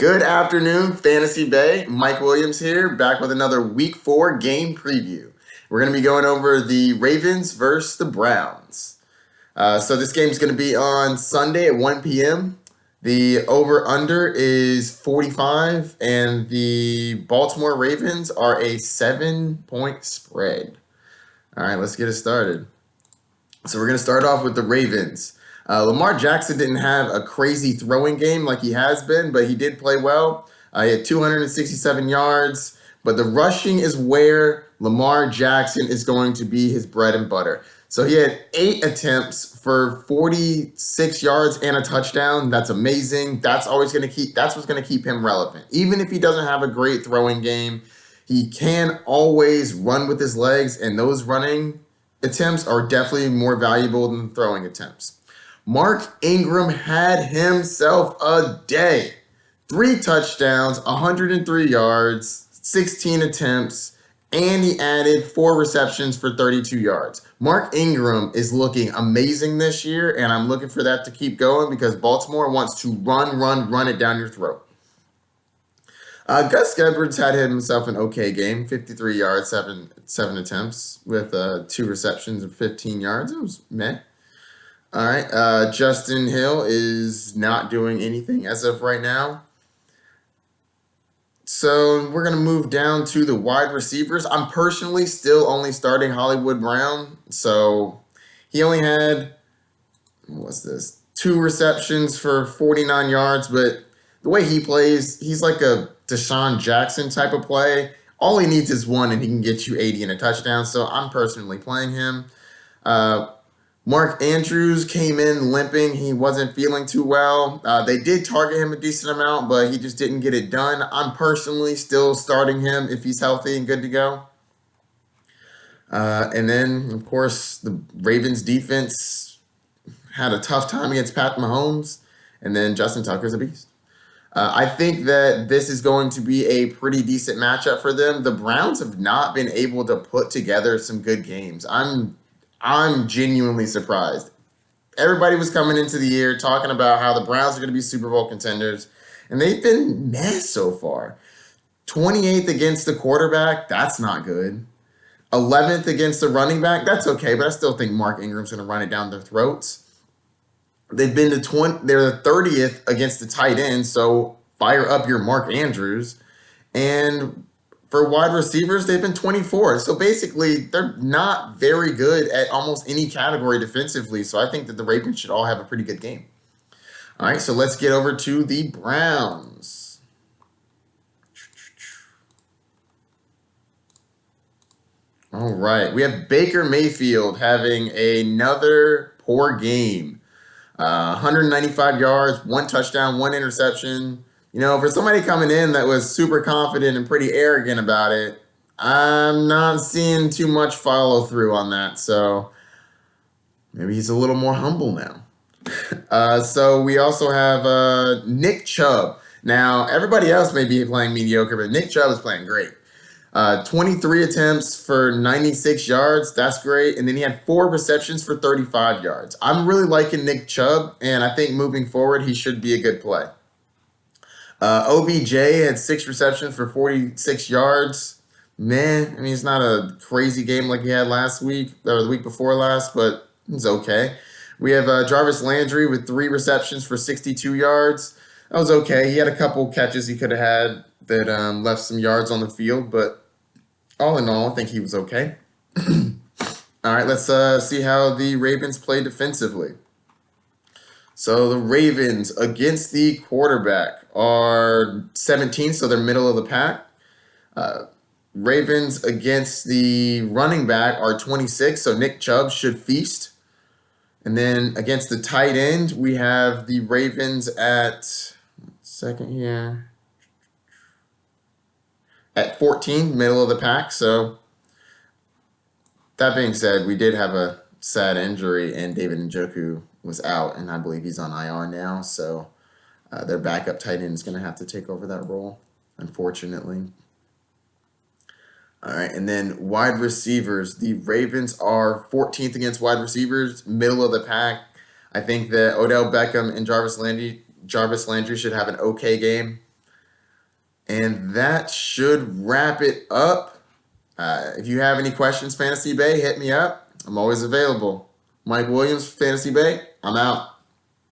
Good afternoon, Fantasy Bay. Mike Williams here, back with another Week 4 game preview. We're going to be going over the Ravens versus the Browns. So this game is going to be on Sunday at 1 p.m. The over-under is 45, and the Baltimore Ravens are a 7-point spread. All right, let's get it started. So we're going to start off with the Ravens. Lamar Jackson didn't have a crazy throwing game like he has been, but he did play well. He had 267 yards, but the rushing is where Lamar Jackson is going to be his bread and butter. So he had 8 attempts for 46 yards and a touchdown. That's amazing. That's what's going to keep him relevant. Even if he doesn't have a great throwing game, he can always run with his legs, and those running attempts are definitely more valuable than throwing attempts. Mark Ingram had himself a day. 3 touchdowns, 103 yards, 16 attempts, and he added 4 receptions for 32 yards. Mark Ingram is looking amazing this year, and I'm looking for that to keep going because Baltimore wants to run it down your throat. Gus Edwards had himself an okay game, 53 yards, 7 attempts with 2 receptions and 15 yards. It was meh. All right, Justin Hill is not doing anything as of right now. So we're going to move down to the wide receivers. I'm personally still only starting Hollywood Brown. So he only had, 2 receptions for 49 yards. But the way he plays, he's like a Deshaun Jackson type of play. All he needs is 1, and he can get you 80 and a touchdown. So I'm personally playing him. Mark Andrews came in limping. He wasn't feeling too well. They did target him a decent amount, but he just didn't get it done. I'm personally still starting him if he's healthy and good to go. And then, of course, the Ravens defense had a tough time against Pat Mahomes, and then Justin Tucker's a beast. I think that this is going to be a pretty decent matchup for them. The Browns have not been able to put together some good games. I'm genuinely surprised. Everybody was coming into the year talking about how the Browns are going to be Super Bowl contenders, and they've been meh so far. 28th against the quarterback, that's not good. 11th against the running back, that's okay, but I still think Mark Ingram's going to run it down their throats. They've been they're the 30th against the tight end, so fire up your Mark Andrews. And for wide receivers, they've been 24th. So basically, they're not very good at almost any category defensively. So I think that the Ravens should all have a pretty good game. All right, so let's get over to the Browns. All right, we have Baker Mayfield having another poor game. 195 yards, 1 touchdown, 1 interception. You know, for somebody coming in that was super confident and pretty arrogant about it, I'm not seeing too much follow through on that. So maybe he's a little more humble now. So we also have Nick Chubb. Now, everybody else may be playing mediocre, but Nick Chubb is playing great. 23 attempts for 96 yards. That's great. And then he had 4 receptions for 35 yards. I'm really liking Nick Chubb, and I think moving forward, he should be a good play. OBJ had 6 receptions for 46 yards. Man, I mean, it's not a crazy game like he had last week or the week before last, but it's okay. We have Jarvis Landry with 3 receptions for 62 yards. That was okay. He had a couple catches he could have had that left some yards on the field, but all in all, I think he was okay. All right, let's see how the Ravens play defensively. So the Ravens against the quarterback are 17, so they're middle of the pack. Ravens against the running back are 26, so Nick Chubb should feast. And then against the tight end, we have the Ravens at, at 14, middle of the pack. So that being said, we did have a sad injury, and David Njoku was out, and I believe he's on IR now. So their backup tight end is going to have to take over that role, unfortunately. All right, and then wide receivers. The Ravens are 14th against wide receivers, middle of the pack. I think that Odell Beckham and Jarvis Landry should have an okay game. And that should wrap it up. If you have any questions, Fantasy Bay, hit me up. I'm always available. Mike Williams, Fantasy Bay, I'm out.